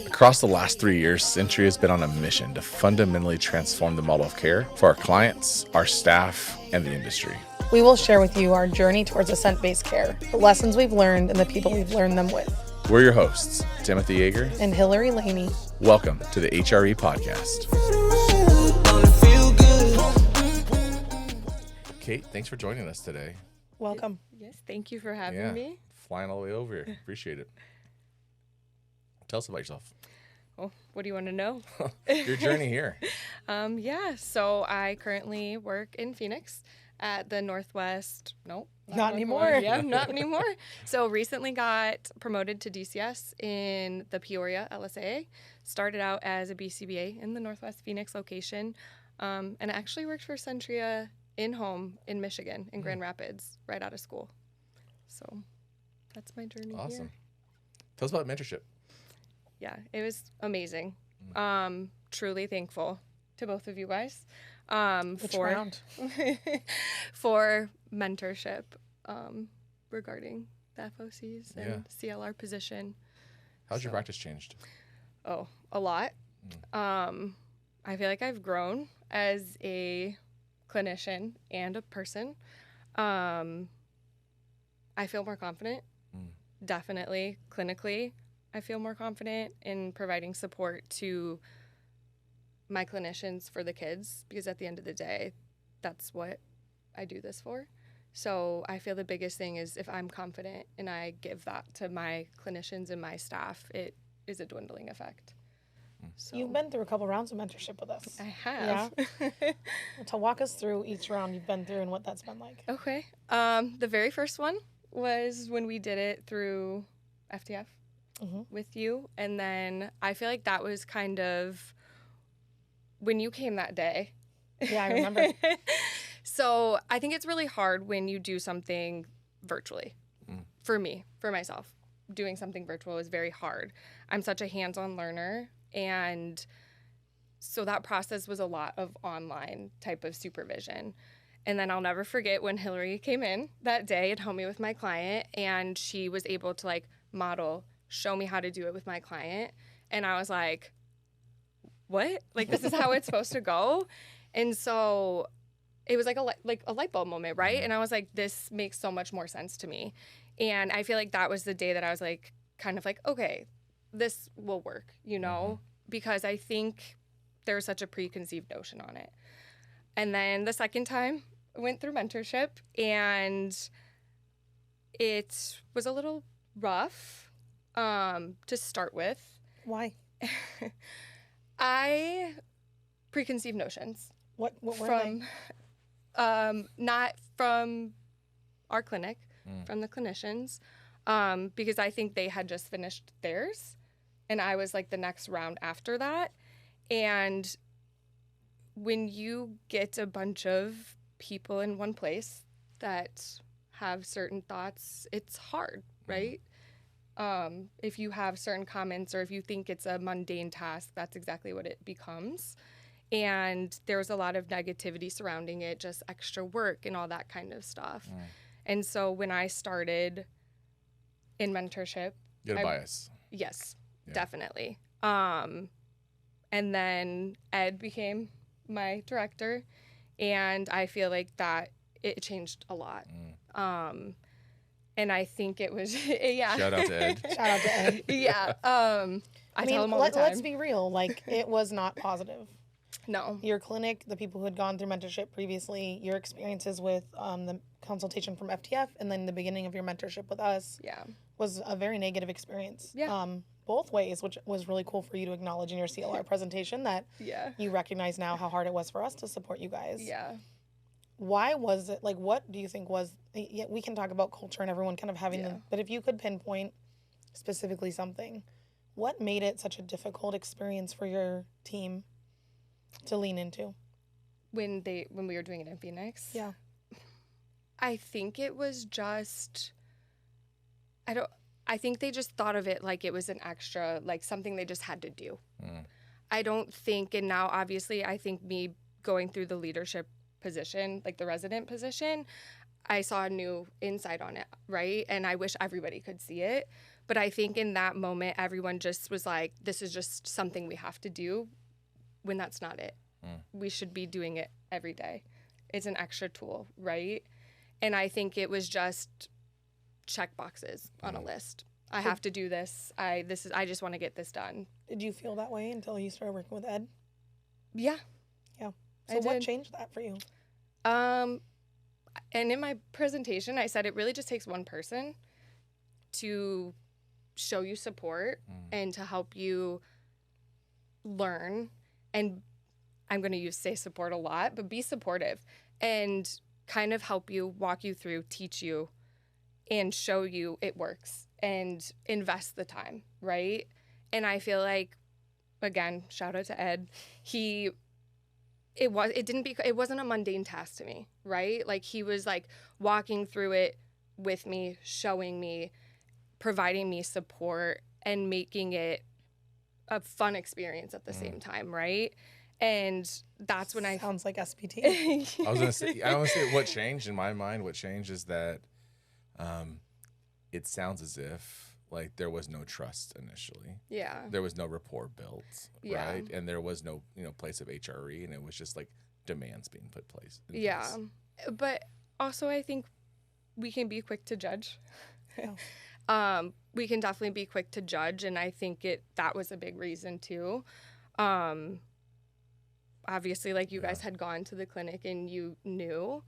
Across the last 3 years, Centria has been on a mission to fundamentally transform the model of care for our clients, our staff, and the industry. We will share with you our journey towards assent-based care, the lessons we've learned, and the people we've learned them with. We're your hosts, Timothy Yeager and Hillary Laney. Welcome to the HRE podcast. Kate, thanks for joining us today. Welcome. Yes, thank you for having me. Flying all the way over here. Appreciate it. Tell us about yourself. Oh, what do you want to know? Your journey here. So I currently work in Phoenix at the Northwest. Nope. Not anymore. Yeah, not anymore. So recently got promoted to DCS in the Peoria LSA. Started out as a BCBA in the Northwest Phoenix location. And actually worked for Centria in-home in Michigan, in Grand Rapids, right out of school. So that's my journey Awesome. here. Tell us about mentorship. Yeah, it was amazing. Truly thankful to both of you guys for mentorship regarding the FOCs and CLR position. How's your practice changed? Oh, a lot. I feel like I've grown as a clinician and a person. I feel more confident, definitely clinically. I feel more confident in providing support to my clinicians for the kids because at the end of the day, that's what I do this for. So I feel the biggest thing is if I'm confident and I give that to my clinicians and my staff, it is a dwindling effect. So, you've been through a couple rounds of mentorship with us. I have. Yeah. To walk us through each round you've been through and what that's been like. Okay. The very first one was when we did it through FTF. With you, and then I feel like that was kind of when you came that day. Yeah, I remember. So I think it's really hard when you do something virtually. For me, for myself, doing something virtual is very hard. I'm such a hands-on learner, and so that process was a lot of online type of supervision. And then I'll never forget when Hillary came in that day and helped me with my client, and she was able to model, show me how to do it with my client. And I was like, what? This is how it's supposed to go? And so it was like a light bulb moment, right? And I was like, this makes so much more sense to me. And I feel like that was the day that I was kind of okay, this will work, because I think there was such a preconceived notion on it. And then the second time I went through mentorship, and it was a little rough. To start with. Why? I preconceived notions. What were from they? Not from our clinic, from the clinicians, because I think they had just finished theirs, and I was the next round after that. And when you get a bunch of people in one place that have certain thoughts, it's hard, right? If you have certain comments or if you think it's a mundane task, that's exactly what it becomes. And there was a lot of negativity surrounding it, just extra work and all that kind of stuff. And so when I started in mentorship... You had a bias. Yes, definitely. And then Ed became my director, and I feel like that it changed a lot. And I think it was, Shout out to Ed. Shout out to Ed. Yeah. I tell him all the time. Let's be real. It was not positive. No. Your clinic, the people who had gone through mentorship previously, your experiences with the consultation from FTF, and then the beginning of your mentorship with us was a very negative experience. Yeah. Both ways, which was really cool for you to acknowledge in your CLR presentation that you recognize now how hard it was for us to support you guys. Yeah. Why was it, what do you think was, we can talk about culture and everyone kind of having them, but if you could pinpoint specifically something, what made it such a difficult experience for your team to lean into? When we were doing it in Phoenix? Yeah. I think it was just, I think they just thought of it like it was an extra, something they just had to do. I don't think, and now obviously I think me going through the leadership position, the resident position, I saw a new insight on it, right? And I wish everybody could see it. But I think in that moment, everyone just was like, this is just something we have to do, when that's not it. We should be doing it every day. It's an extra tool, right? And I think it was just check boxes on a list. I have to do this. I just want to get this done. Did you feel that way until you started working with Ed? Yeah. Yeah. So what changed that for you? And in my presentation, I said it really just takes one person to show you support and to help you learn. And I'm going to say support a lot, but be supportive and kind of help you, walk you through, teach you, and show you it works and invest the time, right? And I feel like, again, shout out to Ed. It wasn't a mundane task to me, right? Like, he was like walking through it with me, showing me, providing me support, and making it a fun experience at the same time, right? And that's when Sounds like SPT. I was gonna say what changed in my mind. What changed is that it sounds as if like there was no trust initially. Yeah. There was no rapport built, Yeah. right? And there was no place of HRE, and it was just like demands being put in place. Yeah. But also, I think we can be quick to judge. Yeah. We can definitely be quick to judge, and I think that was a big reason too. Obviously, like, you guys had gone to the clinic and you knew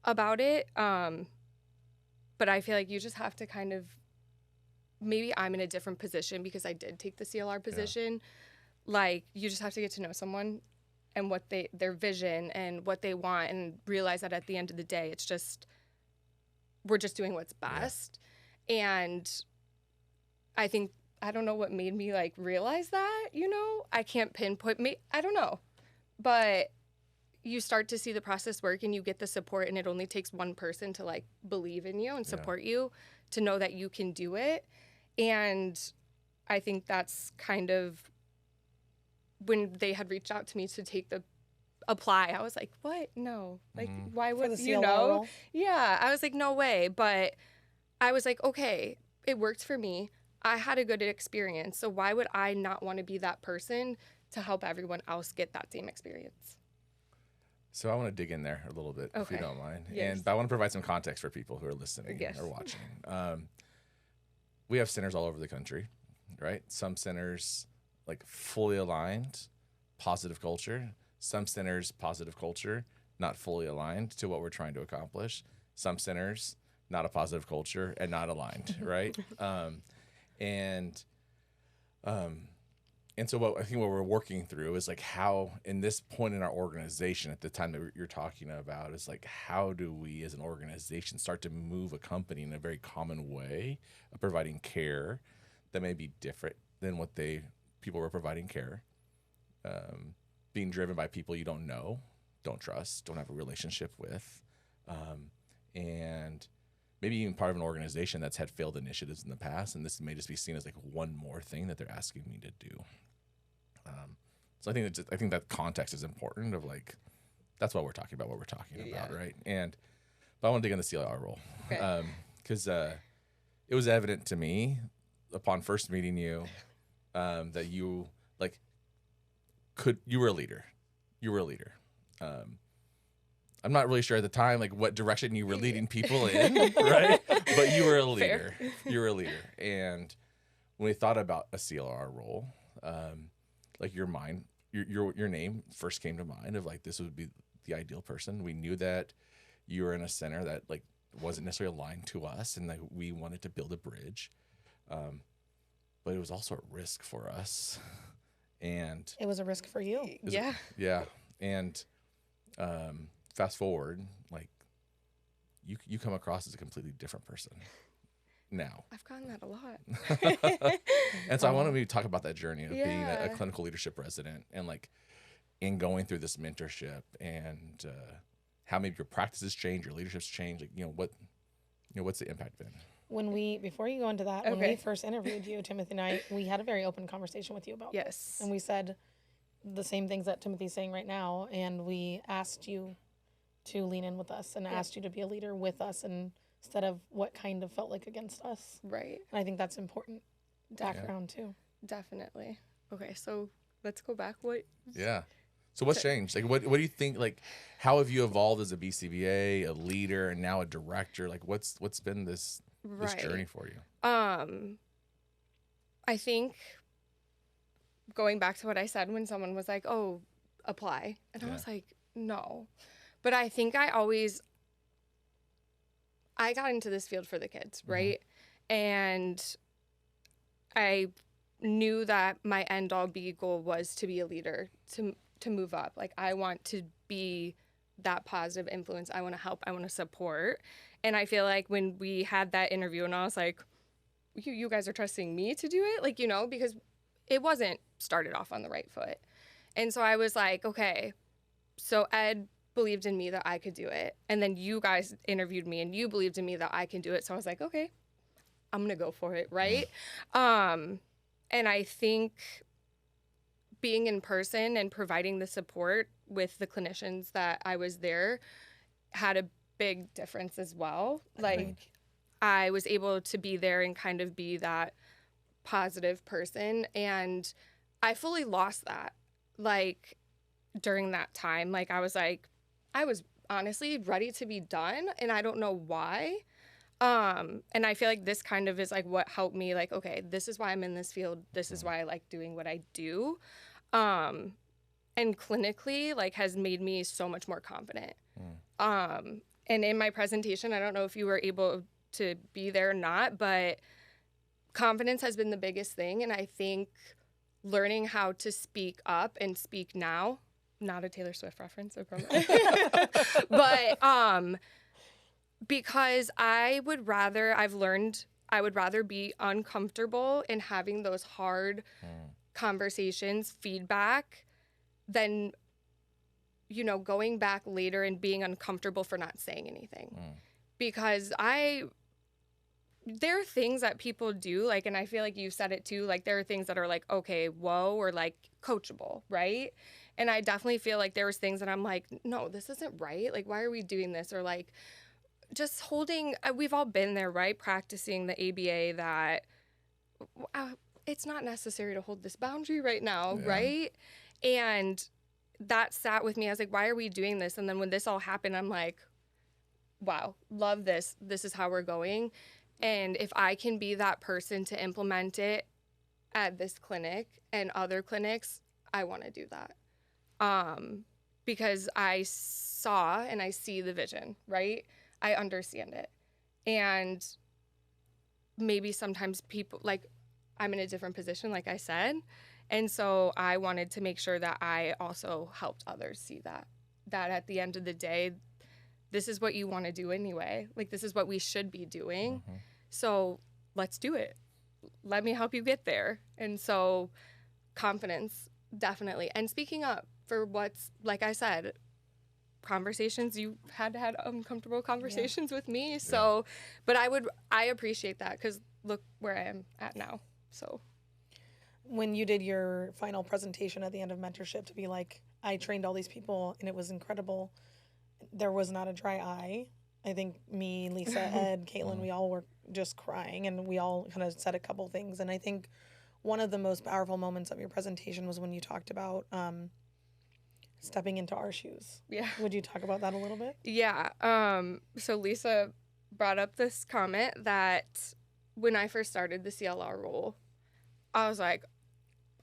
about it. But I feel like you just have to kind of, maybe I'm in a different position because I did take the CLR position. Like, you just have to get to know someone and what their vision and what they want, and realize that at the end of the day, it's just, we're just doing what's best. And I think, I don't know what made me like realize that, I can't pinpoint I don't know, but you start to see the process work and you get the support, and it only takes one person to like believe in you and support you, to know that you can do it. And I think that's kind of when they had reached out to me to apply, I was like, what? No. Like, why would For the you CLR know? role? Yeah. I was like, no way. But I was like, okay, it worked for me. I had a good experience. So why would I not want to be that person to help everyone else get that same experience? So I want to dig in there a little bit, if you Okay. don't mind. Yes. But I want to provide some context for people who are listening Yes. or watching. We have centers all over the country, right? Some centers like fully aligned, positive culture. Some centers, positive culture, not fully aligned to what we're trying to accomplish. Some centers, not a positive culture and not aligned, right? And so what we're working through is like how, in this point in our organization at the time that you're talking about, is like, how do we as an organization start to move a company in a very common way of providing care that may be different than what people were providing care, being driven by people you don't know, don't trust, don't have a relationship with, and maybe even part of an organization that's had failed initiatives in the past, and this may just be seen as like one more thing that they're asking me to do. So I think that context is important of like, that's why we're talking about what we're talking about, right? But I want to dig in the CLR role, because it was evident to me upon first meeting you that you were a leader. You were a leader. I'm not really sure at the time like what direction you were leading people in, right? But you were a leader. Fair. You were a leader. And when we thought about a CLR role, like your name first came to mind of like, this would be the ideal person. We knew that you were in a center that like wasn't necessarily aligned to us, and like we wanted to build a bridge. But it was also a risk for us. And It was a risk for you. Yeah. And fast forward, like you come across as a completely different person now. I've gotten that a lot. And so I want to talk about that journey of being a Yeah. clinical leadership resident, and like in going through this mentorship, and how maybe your practices change, your leadership's change. Like, what's the impact been? Before you go into that, when we Okay. first interviewed you, Timothy and I, we had a very open conversation with you about Yes. this. And we said the same things that Timothy's saying right now. And we asked you to lean in with us and asked you to be a leader with us and instead of what kind of felt like against us. Right. And I think that's important background too. Definitely. Okay, so let's go back. So what's changed? Like, what do you think? Like, how have you evolved as a BCBA, a leader, and now a director? Like, what's been this journey for you? I think going back to what I said when someone was like, "Oh, apply," and I was like, "No," but I think I got into this field for the kids, right? And I knew that my end all be goal was to be a leader, to move up. Like, I want to be that positive influence. I want to help. I want to support. And I feel like when we had that interview and I was like, you guys are trusting me to do it? Like, you know, because it wasn't started off on the right foot. And so I was like, okay, so Ed believed in me that I could do it. And then you guys interviewed me and you believed in me that I can do it. So I was like, okay, I'm going to go for it. Right. And I think being in person and providing the support with the clinicians that I was there had a big difference as well. Like, I was able to be there and kind of be that positive person. And I fully lost that, like, during that time. Like, I was honestly ready to be done, and I don't know why. And I feel like this kind of is like what helped me, like, okay, this is why I'm in this field. This is why I like doing what I do. And clinically, like, has made me so much more confident. And in my presentation, I don't know if you were able to be there or not, but confidence has been the biggest thing. And I think learning how to speak up and speak now, not a Taylor Swift reference, I promise. But, because I would rather be uncomfortable in having those hard conversations, feedback, than, you know, going back later and being uncomfortable for not saying anything. Because there are things that people do, like, and I feel like you said it too, like, there are things that are like, okay, whoa, or like coachable, right? And I definitely feel like there was things that I'm like, no, this isn't right. Like, why are we doing this? Or like, just holding, we've all been there, right? Practicing the ABA that it's not necessary to hold this boundary right now, right? And that sat with me. I was like, why are we doing this? And then when this all happened, I'm like, wow, love this. This is how we're going. And if I can be that person to implement it at this clinic and other clinics, I want to do that. Because I saw and I see the vision, right? I understand it. And maybe sometimes people, like, I'm in a different position, like I said. And so I wanted to make sure that I also helped others see that at the end of the day, this is what you want to do anyway. Like, this is what we should be doing. So let's do it. Let me help you get there. And so confidence, definitely. And speaking up for what's, like I said, conversations, you had uncomfortable conversations with me. So, but I appreciate that because look where I am at now. So when you did your final presentation at the end of mentorship to be like, I trained all these people and it was incredible, there was not a dry eye. I think me, Lisa, Ed, Caitlin, we all were just crying and we all kind of said a couple things. And I think one of the most powerful moments of your presentation was when you talked about stepping into our shoes. Yeah. Would you talk about that a little bit? Yeah. So Lisa brought up this comment that when I first started the CLR role, I was like,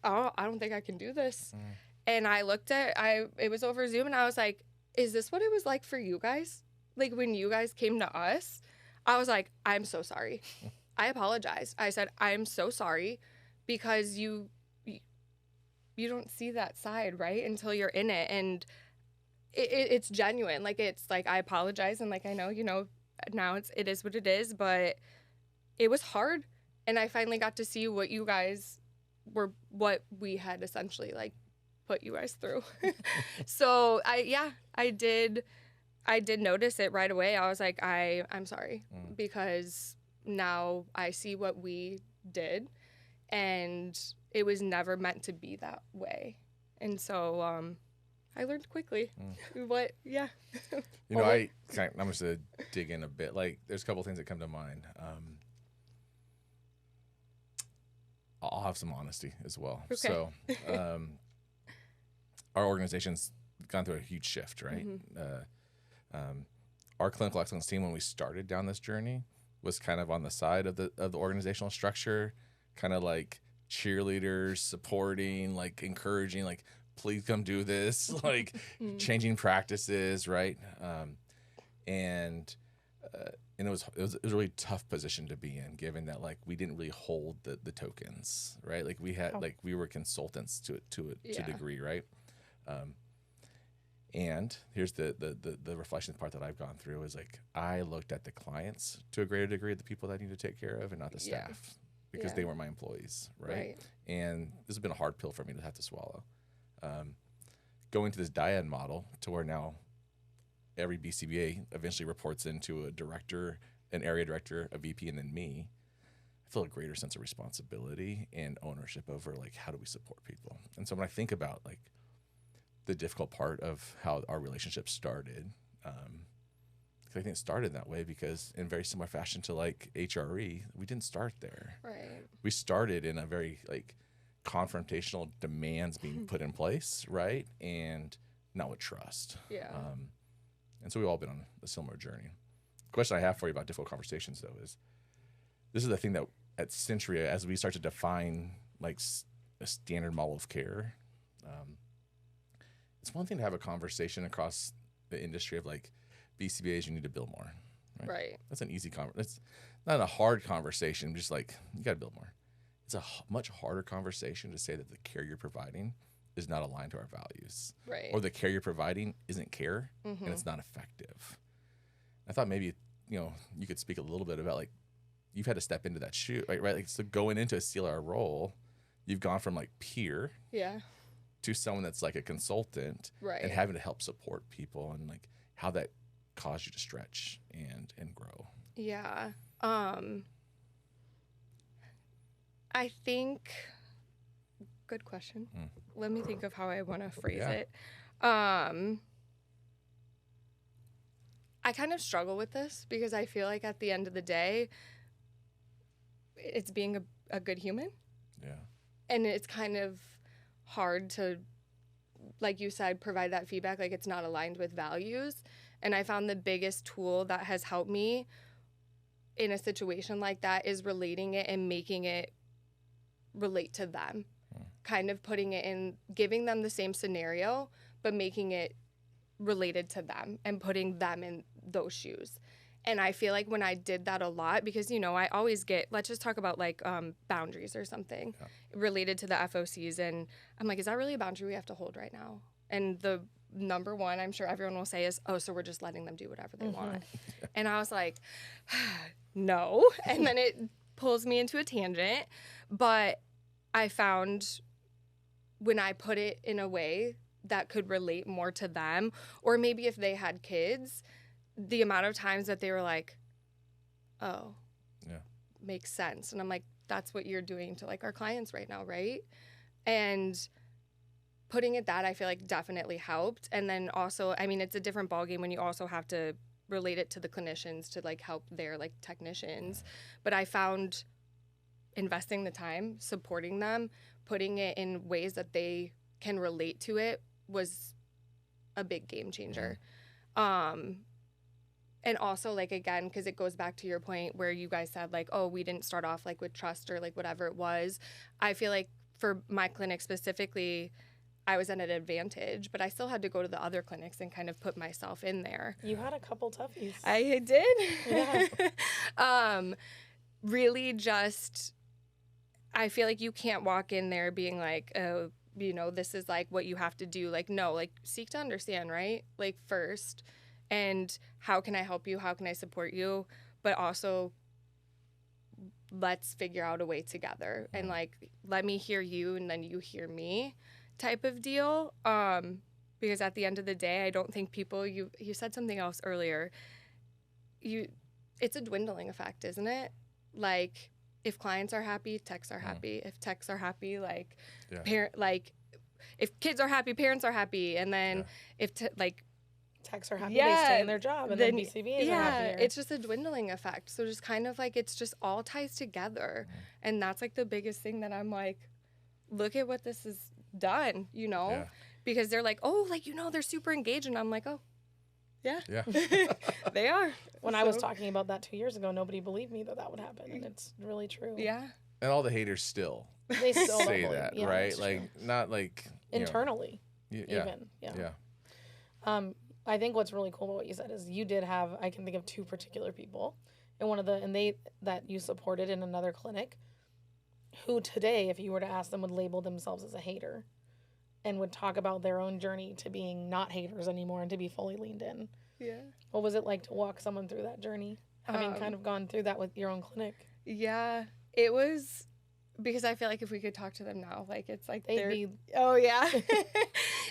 oh, I don't think I can do this. And I looked at, it was over Zoom and I was like, is this what it was like for you guys? Like when you guys came to us? I was like, I'm so sorry. I apologized. I said, I'm so sorry because you don't see that side, right? Until you're in it. And it's genuine. Like, it's like, I apologize. And like, I know, you know, now it is what it is, but it was hard. And I finally got to see what you guys were, what we had essentially like put you guys through. So I did notice it right away. I was like, I'm sorry because now I see what we did and it was never meant to be that way. And so, I learned quickly. What? Yeah. You know, I'm just gonna dig in a bit. Like, there's a couple things that come to mind. I'll have some honesty as well. Okay. So, our organization's gone through a huge shift, right? Our clinical excellence team, when we started down this journey, was kind of on the side of the organizational structure, kind of like cheerleaders, supporting, like encouraging, like, please come do this, like changing practices, right? And it was a really tough position to be in, given that like we didn't really hold the tokens, right? Like we had like we were consultants to a degree, right? And here's the reflection part that I've gone through is like I looked at the clients to a greater degree, the people that I need to take care of, and not the staff, because they weren't my employees, right? And this has been a hard pill for me to have to swallow. Going to this dyad model to where now every BCBA eventually reports into a director, an area director, a VP, and then me. I feel a greater sense of responsibility and ownership over like how do we support people. And so when I think about like the difficult part of how our relationship started, I think it started that way because in very similar fashion to like HRE, we didn't start there. Right. We started in a very like confrontational demands being put in place, right? And not with trust. Yeah. And so we've all been on a similar journey. The question I have for you about difficult conversations, though, is this is the thing that at Centria, as we start to define like a standard model of care, it's one thing to have a conversation across the industry of like BCBAs, you need to bill more. Right. That's an easy conversation. It's not a hard conversation, just like you got to bill more. It's a much harder conversation to say that the care you're providing is not aligned to our values. Right. Or the care you're providing isn't care and it's not effective. I thought maybe, you know, you could speak a little bit about like, you've had to step into that shoe, right? Like, so going into a CLR role, you've gone from like peer to someone that's like a consultant and having to help support people and like how that caused you to stretch and grow. Yeah. I think, good question. Let me think of how I want to phrase it. I kind of struggle with this because I feel like at the end of the day, it's being a good human. Yeah. And it's kind of hard to, like you said, provide that feedback, like it's not aligned with values. And I found the biggest tool that has helped me in a situation like that is relating it and making it relate to them. Kind of putting it in, giving them the same scenario, but making it related to them and putting them in those shoes. And I feel like when I did that a lot, because, you know, I always get, let's just talk about like boundaries or something related to the FOCs. And I'm like, is that really a boundary we have to hold right now? And the number one, I'm sure everyone will say is, oh, so we're just letting them do whatever they want. And I was like, no. And then it pulls me into a tangent. But I found when I put it in a way that could relate more to them, or maybe if they had kids, the amount of times that they were like, oh, makes sense. And I'm like, that's what you're doing to like our clients right now, right? And putting it that I feel like definitely helped. And then also, I mean, it's a different ballgame when you also have to relate it to the clinicians to like help their like technicians. But I found investing the time, supporting them, putting it in ways that they can relate to it was a big game changer. And also, like, again, because it goes back to your point where you guys said, like, oh, we didn't start off, like, with trust or, like, whatever it was. I feel like for my clinic specifically, I was at an advantage, but I still had to go to the other clinics and kind of put myself in there. You had a couple toughies. I did. Yeah. Really just, I feel like you can't walk in there being like, oh, you know, this is, like, what you have to do. Like, no, like, seek to understand, right? Like, first. And how can I help you? How can I support you? But also, let's figure out a way together. And, like, let me hear you and then you hear me type of deal. Because at the end of the day, I don't think people, you said something else earlier. It's a dwindling effect, isn't it? Like, if clients are happy, techs are happy. If techs are happy, like, if kids are happy, parents are happy. And then if techs are happy, they stay in their job, and then BCBAs are happier. It's just a dwindling effect. So just kind of like it's just all ties together. And that's like the biggest thing that I'm like, look at what this has done, you know? Yeah. Because they're like, oh, like, you know, they're super engaged. And I'm like, oh, yeah. They are. When I was talking about that 2 years ago, nobody believed me that would happen. And it's really true. Yeah. And all the haters still they still say that, right? Like, not like internally, even. I think what's really cool about what you said is you did have, I can think of two particular people, and that you supported in another clinic, who today, if you were to ask them, would label themselves as a hater, and would talk about their own journey to being not haters anymore and to be fully leaned in. Yeah. What was it like to walk someone through that journey, having kind of gone through that with your own clinic? Yeah, it was, because I feel like if we could talk to them now, like it's like they'd be, oh yeah,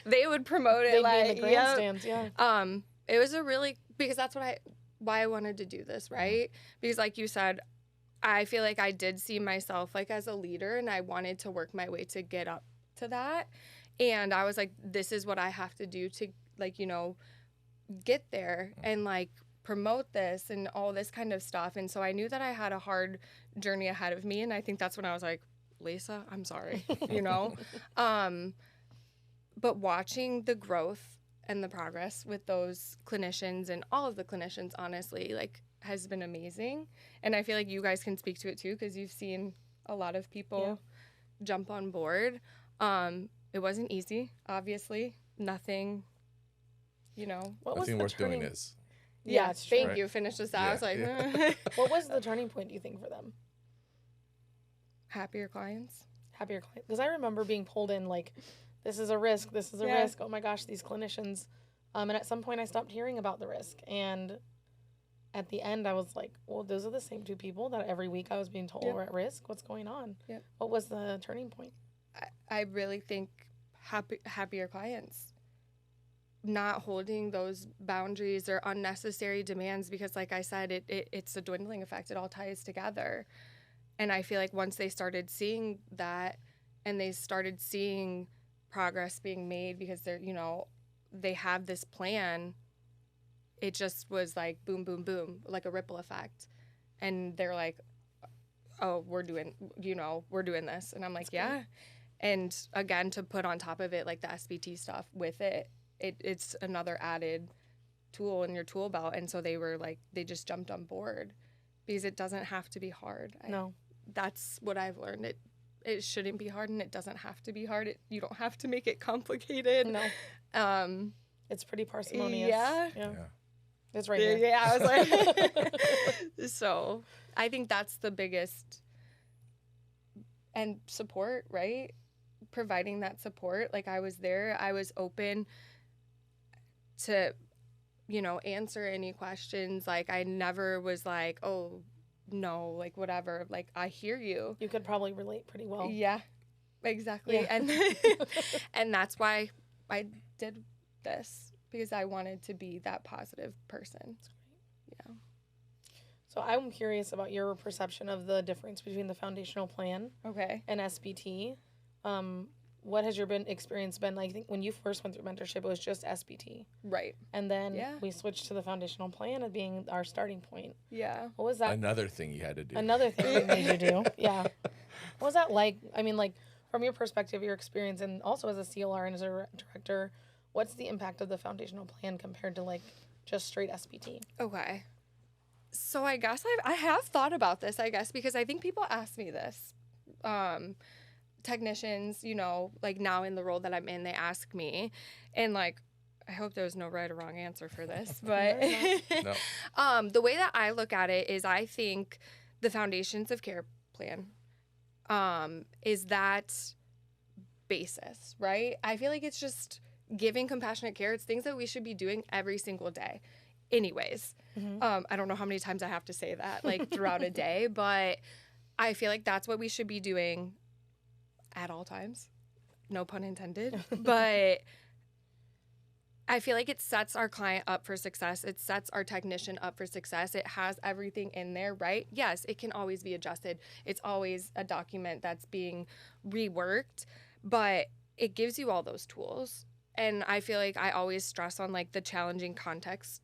they would promote it. They'd like be in the grandstands, It was because that's why I wanted to do this, right? Because like you said, I feel like I did see myself like as a leader, and I wanted to work my way to get up to that. And I was like, this is what I have to do to, like, you know, get there and like promote this and all this kind of stuff. And so I knew that I had a hard journey ahead of me. And I think that's when I was like, Lisa, I'm sorry, you know? But watching the growth and the progress with those clinicians and all of the clinicians, honestly, like, has been amazing. And I feel like you guys can speak to it too, because you've seen a lot of people jump on board. It wasn't easy, obviously. Nothing, you know. Nothing worth doing is. Yeah, thank you. Finish this out. I was like, what was the turning point, do you think, for them? Happier clients. Happier clients. Because I remember being pulled in, like, this is a risk, this is a risk. Oh my gosh, these clinicians. And at some point I stopped hearing about the risk. And at the end I was like, well, those are the same two people that every week I was being told were at risk. What's going on? What was the turning point? I really think happier clients. Not holding those boundaries or unnecessary demands, because like I said, it's a dwindling effect. It all ties together. And I feel like once they started seeing that, and they started seeing progress being made because they're, you know, they have this plan, it just was like boom, boom, boom, like a ripple effect. And they're like, oh, we're doing this. And I'm like, yeah. Great. And again, to put on top of it, like the SBT stuff with it's another added tool in your tool belt. And so they were like, they just jumped on board, because it doesn't have to be hard. No. That's what I've learned. It shouldn't be hard, and it doesn't have to be hard. You don't have to make it complicated. No. It's pretty parsimonious. Yeah. It's right here. Yeah, I was like, so I think that's the biggest, and support, right? Providing that support. Like, I was there, I was open to, you know, answer any questions. Like, I never was like, oh, no, like, whatever. Like, I hear you. You could probably relate pretty well. Yeah, exactly. Yeah. And and that's why I did this, because I wanted to be that positive person. Yeah. So I'm curious about your perception of the difference between the foundational plan and SBT. What has your experience been? I think when you first went through mentorship, it was just SBT. Right. And then we switched to the foundational plan as being our starting point. Yeah. What was that? Another thing you had to do. Another thing you made you do. Yeah. What was that like? I mean, like, from your perspective, your experience, and also as a CLR and as a director, what's the impact of the foundational plan compared to, like, just straight SBT? Okay. So I guess I have thought about this, I guess, because I think people ask me this. Technicians, you know, like now in the role that I'm in, they ask me, and like, I hope there's no right or wrong answer for this, but no. The way that I look at it is, I think the Foundations of Care plan is that basis, right? I feel like it's just giving compassionate care. It's things that we should be doing every single day anyways. Mm-hmm. I don't know how many times I have to say that, like, throughout a day, but I feel like that's what we should be doing at all times. No pun intended. But I feel like it sets our client up for success. It sets our technician up for success. It has everything in there, right? Yes, it can always be adjusted. It's always a document that's being reworked, but it gives you all those tools. And I feel like I always stress on like the challenging context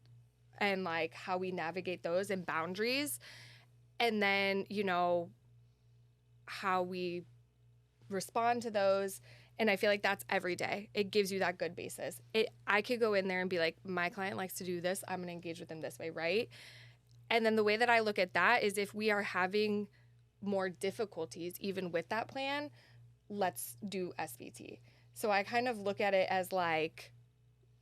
and like how we navigate those and boundaries. And then, you know, how we respond to those. And I feel like that's every day. It gives you that good basis. I could go in there and be like, my client likes to do this. I'm going to engage with them this way, right? And then the way that I look at that is if we are having more difficulties even with that plan, let's do SVT. So I kind of look at it as like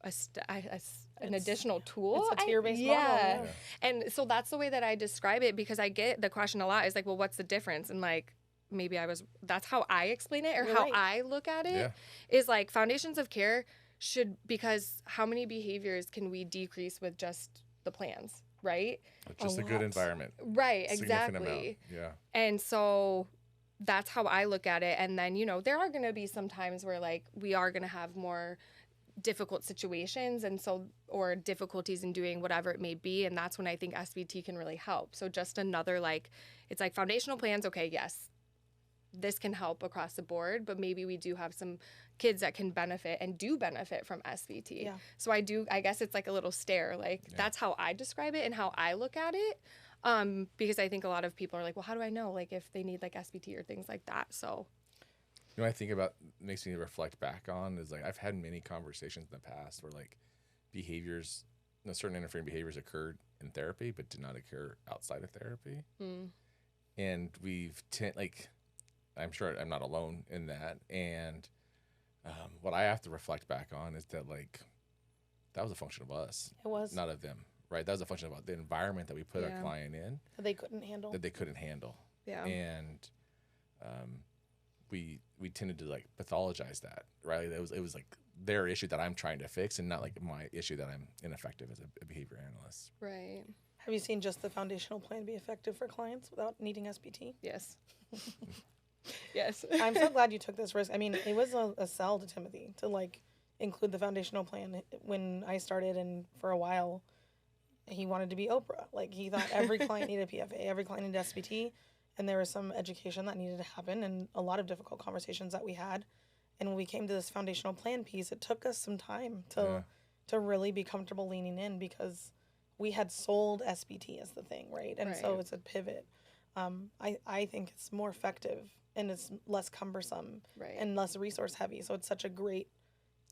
an additional tool. It's a tier-based model. Yeah. And so that's the way that I describe it, because I get the question a lot is like, well, what's the difference? And like, maybe that's how I explain it, or You're how right. I look at it is like foundations of care because how many behaviors can we decrease with just the plans, right? Just a good environment. Right, Significant exactly. amount. Yeah. And so that's how I look at it. And then, you know, there are going to be some times where like we are going to have more difficult situations or difficulties in doing whatever it may be. And that's when I think SVT can really help. So just another, like, it's like foundational plans. Okay, yes, this can help across the board, but maybe we do have some kids that can benefit and do benefit from SVT. Yeah. So I guess it's like a little stare. Like that's how I describe it and how I look at it. Because I think a lot of people are like, well, how do I know like if they need like SVT or things like that? So, you know, I think about, makes me reflect back on is like, I've had many conversations in the past where like behaviors, certain interfering behaviors occurred in therapy, but did not occur outside of therapy. And I'm sure I'm not alone in that. And what I have to reflect back on is that like, that was a function of us. It was. Not of them, right? That was a function of the environment that we put our client in. That they couldn't handle. Yeah. And we tended to like pathologize that, right? It was like their issue that I'm trying to fix, and not like my issue that I'm ineffective as a behavior analyst. right. Have you seen just the foundational plan be effective for clients without needing SBT? Yes. Yes. I'm so glad you took this risk. I mean, it was a sell to Timothy to like include the foundational plan when I started, and for a while he wanted to be Oprah. Like he thought every client needed PFA, every client needed SBT, and there was some education that needed to happen and a lot of difficult conversations that we had. And when we came to this foundational plan piece, it took us some time to really be comfortable leaning in, because we had sold SBT as the thing, right? And so it's a pivot. I think it's more effective and it's less cumbersome and less resource heavy. So it's such a great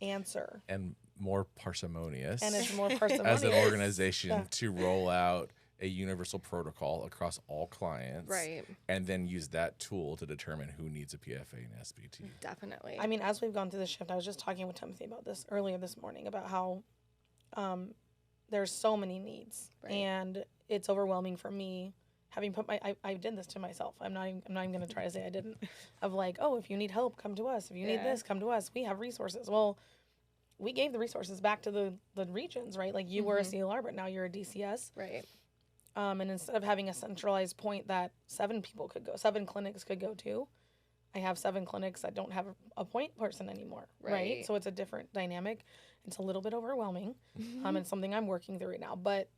answer. And more parsimonious. And it's more parsimonious. As an organization to roll out a universal protocol across all clients. Right. And then use that tool to determine who needs a PFA and SBT. Definitely. I mean, as we've gone through the shift, I was just talking with Timothy about this earlier this morning, about how there's so many needs. And it's overwhelming for me. Having put I did this to myself. I'm not even going to try to say I didn't. Of like, oh, if you need help, come to us. If you need this, come to us. We have resources. Well, we gave the resources back to the regions, right? Like you were a CLR, but now you're a DCS. Right. And instead of having a centralized point that 7 clinics could go to, I have 7 clinics that don't have a point person anymore, right? So it's a different dynamic. It's a little bit overwhelming. It's something I'm working through right now. But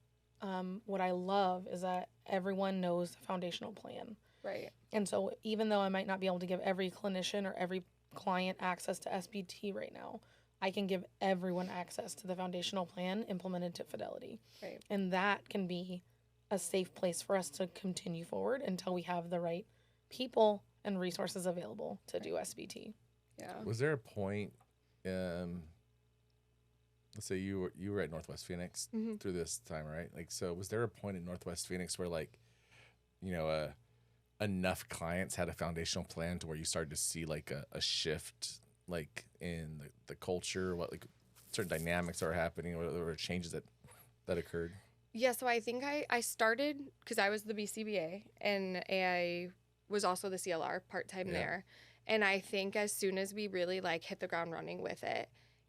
what I love is that everyone knows the foundational plan. Right. And so even though I might not be able to give every clinician or every client access to SBT right now, I can give everyone access to the foundational plan implemented to fidelity. Right. And that can be a safe place for us to continue forward until we have the right people and resources available to do SBT. Yeah. Was there a point, let's say you were at Northwest Phoenix through this time, right? Like, so was there a point in Northwest Phoenix where like, you know, enough clients had a foundational plan to where you started to see like a shift, like in the culture, what like certain dynamics are happening, or there were changes that occurred? Yeah, so I think I started because I was the BCBA and I was also the CLR part-time there. And I think as soon as we really like hit the ground running with it,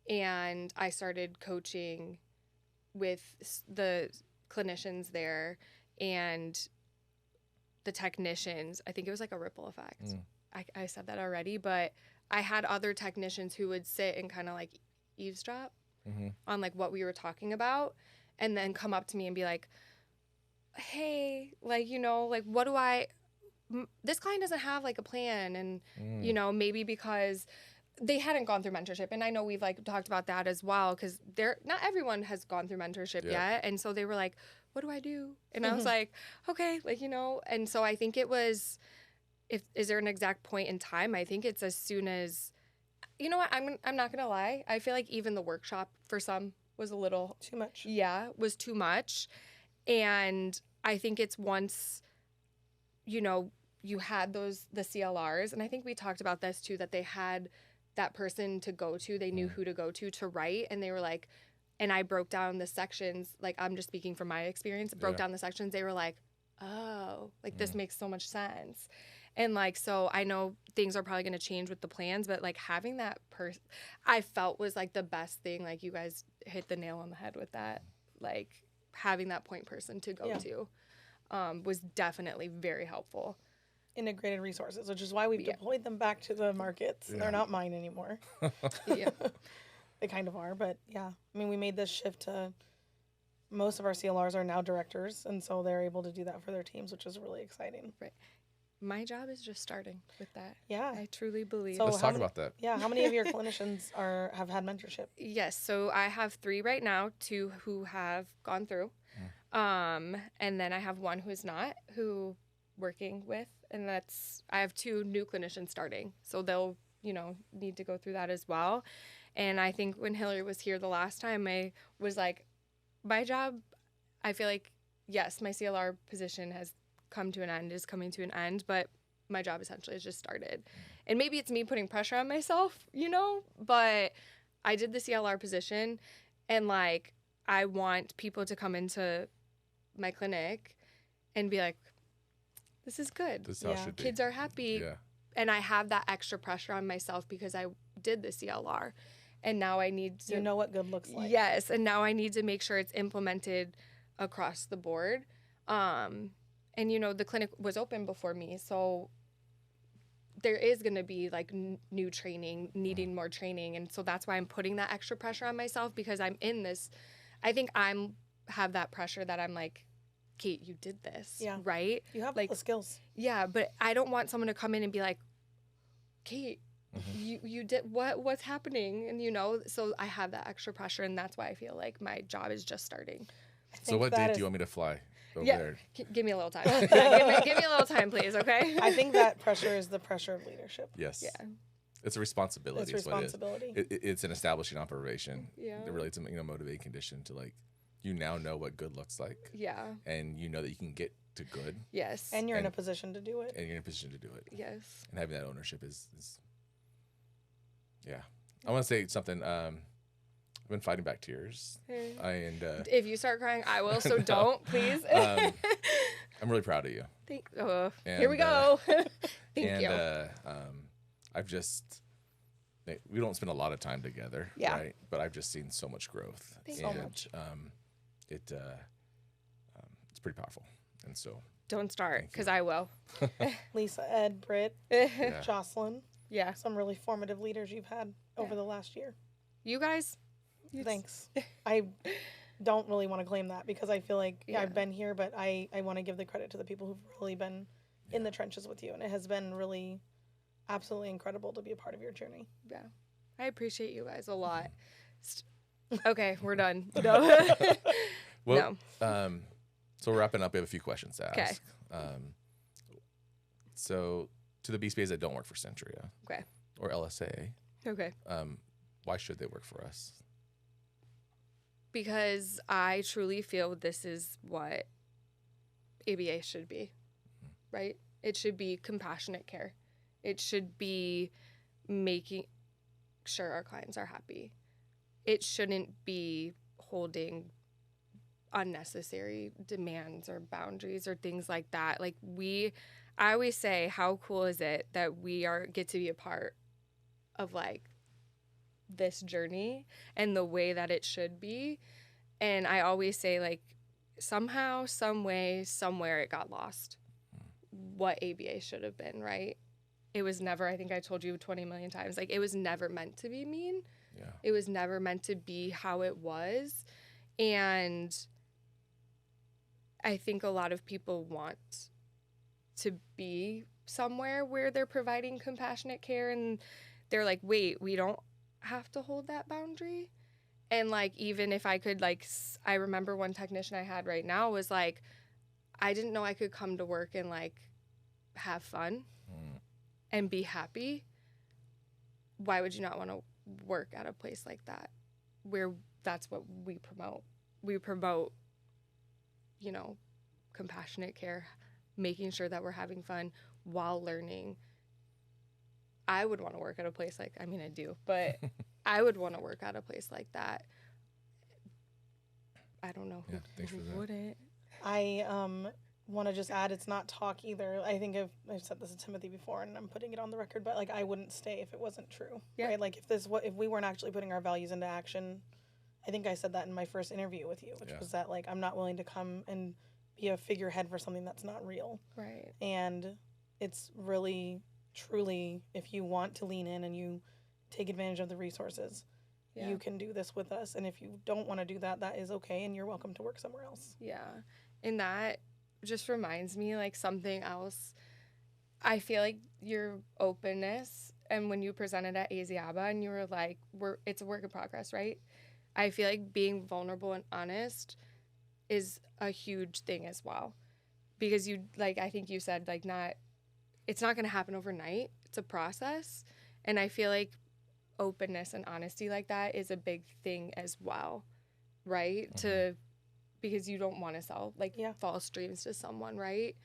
and I started coaching with the clinicians there and the technicians, I think it was like a ripple effect. I said that already, but I had other technicians who would sit and kind of like eavesdrop on like what we were talking about, and then come up to me and be like, hey, like, you know, like what do this client doesn't have like a plan, and you know, maybe because they hadn't gone through mentorship, and I know we've like talked about that as well, because not everyone has gone through mentorship yet, and so they were like, what do I do? And I was like, okay, like, you know. And so I think it was, is there an exact point in time? I think it's as soon as, you know what, I'm not gonna lie, I feel like even the workshop for some was a little too much. Was too much. And I think it's once, you know, you had the CLRs, and I think we talked about this too, that they had that person to go to, they knew who to go to write, and they were like, and I broke down the sections, like, I'm just speaking from my experience, broke down the sections, they were like, oh, like, this makes so much sense. And, like, so I know things are probably going to change with the plans, but, like, having that person, I felt was, like, the best thing. Like, you guys hit the nail on the head with that. Like, having that point person to go to was definitely very helpful. Integrated resources, which is why we've deployed them back to the markets. They're not mine anymore. They kind of are, but yeah. I mean, we made this shift to most of our CLRs are now directors, and so they're able to do that for their teams, which is really exciting. Right. My job is just starting with that. Yeah. I truly believe. So let's talk about that. Yeah. How many of your clinicians have had mentorship? Yes. So I have 3 right now, 2 who have gone through. And then I have 1 who is not, who working with, and I have 2 new clinicians starting. So they'll, you know, need to go through that as well. And I think when Hillary was here the last time, I was like, my job, I feel like, yes, my CLR position has come to an end, is coming to an end, but my job essentially has just started. And maybe it's me putting pressure on myself, you know, but I did the CLR position, and like, I want people to come into my clinic and be like, this is good. This is how it should be. Kids are happy. Yeah. And I have that extra pressure on myself because I did the CLR. And now I need to... You know what good looks like. Yes. And now I need to make sure it's implemented across the board. And, you know, the clinic was open before me. So there is going to be, like, new training, needing more training. And so that's why I'm putting that extra pressure on myself, because I'm in this... I think have that pressure that I'm like, Kate, you did this, right? You have like all the skills. Yeah, but I don't want someone to come in and be like, Kate, you did what's happening? And, you know, so I have that extra pressure, and that's why I feel like my job is just starting. So what date do you want me to fly over there? Give me a little time. Give me a little time, please, okay? I think that pressure is the pressure of leadership. Yes. Yeah. It's a responsibility. It's responsibility. It's an establishing operation. Yeah. Really, it's a motivating condition to, like, you now know what good looks like. Yeah. And you know that you can get to good. Yes. And you're in a position to do it. And you're in a position to do it. Yes. And having that ownership is yeah. I want to say something. I've been fighting back tears. If you start crying, I will. So don't, please. I'm really proud of you. Here we go. Thank you. I've just. We don't spend a lot of time together, right? But I've just seen so much growth. Thanks so much. It's pretty powerful, and so don't start, because I will. Lisa, Ed, Britt, Jocelyn. Yeah. Some really formative leaders you've had over the last year. You guys. Thanks. I don't really want to claim that, because I feel like I've been here, but I want to give the credit to the people who've really been in the trenches with you, and it has been really absolutely incredible to be a part of your journey. Yeah. I appreciate you guys a lot. Okay, we're done. No. Well, so we're wrapping up. We have a few questions to ask. Okay. So to the BSPAs that don't work for Centria or LSA, why should they work for us? Because I truly feel this is what ABA should be, right? It should be compassionate care. It should be making sure our clients are happy. It shouldn't be holding unnecessary demands or boundaries or things like that. Like I always say, how cool is it that we get to be a part of, like, this journey and the way that it should be. And I always say, like, somehow, some way, somewhere it got lost what ABA should have been, right? It was never, I think I told you 20 million times, like, it was never meant to be mean. Yeah. It was never meant to be how it was. And I think a lot of people want to be somewhere where they're providing compassionate care and they're like, wait, we don't have to hold that boundary. And like, even if I could, like, I remember one technician I had right now was like, I didn't know I could come to work and like have fun and be happy. Why would you not want to work at a place like that, where that's what we promote? We promote, you know, compassionate care, making sure that we're having fun while learning. I would want to work at a place like, I mean, I do, but I would want to work at a place like that. I don't know who wouldn't. I want to just add, it's not talk either. I think I've said this to Timothy before, and I'm putting it on the record, but like, I wouldn't stay if it wasn't true. Yeah. Right? Like, if we weren't actually putting our values into action. I think I said that in my first interview with you, which was that like, I'm not willing to come and be a figurehead for something that's not real. Right. And it's really, truly, if you want to lean in and you take advantage of the resources, you can do this with us. And if you don't want to do that, that is okay, and you're welcome to work somewhere else. Yeah. And that just reminds me, like, something else. I feel like your openness, and when you presented at AZABA and you were like, it's a work in progress, right? I feel like being vulnerable and honest is a huge thing as well. Because you, like, I think you said, like, it's not going to happen overnight. It's a process. And I feel like openness and honesty like that is a big thing as well, right? Because you don't want to sell like false dreams to someone, right?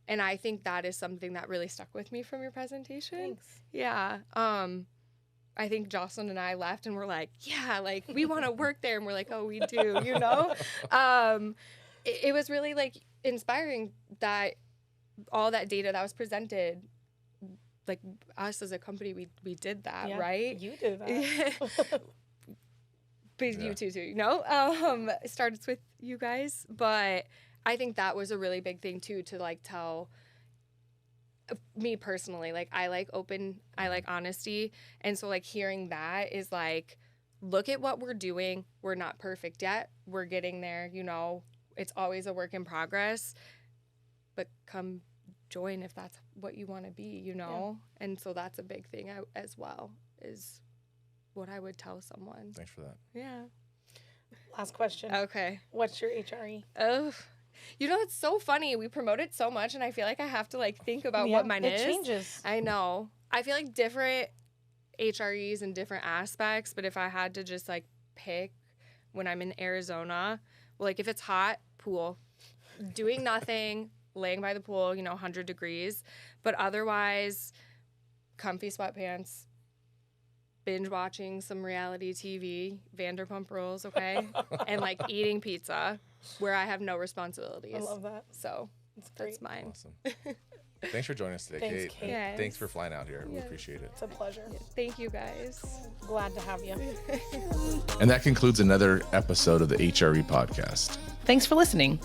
And I think that is something that really stuck with me from your presentation. Thanks. Yeah. I think Jocelyn and I left and we're like, yeah, like, we want to work there. And we're like, oh, we do, you know? It was really like inspiring that all that data that was presented, like, us as a company, we did that, right? You did that. But you too, you know? It starts with you guys. But I think that was a really big thing, too, to, like, tell me personally. Like, I like I like honesty. And so, like, hearing that is, like, look at what we're doing. We're not perfect yet. We're getting there, you know? It's always a work in progress. But come join if that's what you want to be, you know? And so that's a big thing as well, is what I would tell someone. Thanks for that. Yeah. Last question. Okay. What's your HRE? Oh, you know, it's so funny. We promote it so much, and I feel like I have to, like, think about what mine is. It changes. I know. I feel like different HREs and different aspects, but if I had to just, like, pick when I'm in Arizona, well, like, if it's hot, pool. Doing nothing, laying by the pool, you know, 100 degrees. But otherwise, comfy sweatpants, binge watching some reality TV, Vanderpump Rules, okay? And, like, eating pizza where I have no responsibilities. I love that. So that's mine. Awesome. Thanks for joining us today, Thanks, Kate. Yes. Thanks for flying out here. We appreciate it. It's a pleasure. Thank you, guys. Glad to have you. And that concludes another episode of the HRE podcast. Thanks for listening.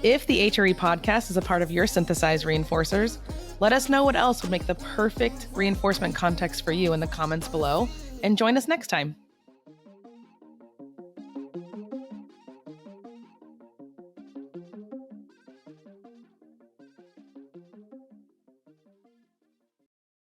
If the HRE podcast is a part of your synthesized reinforcers, let us know what else would make the perfect reinforcement context for you in the comments below, and join us next time.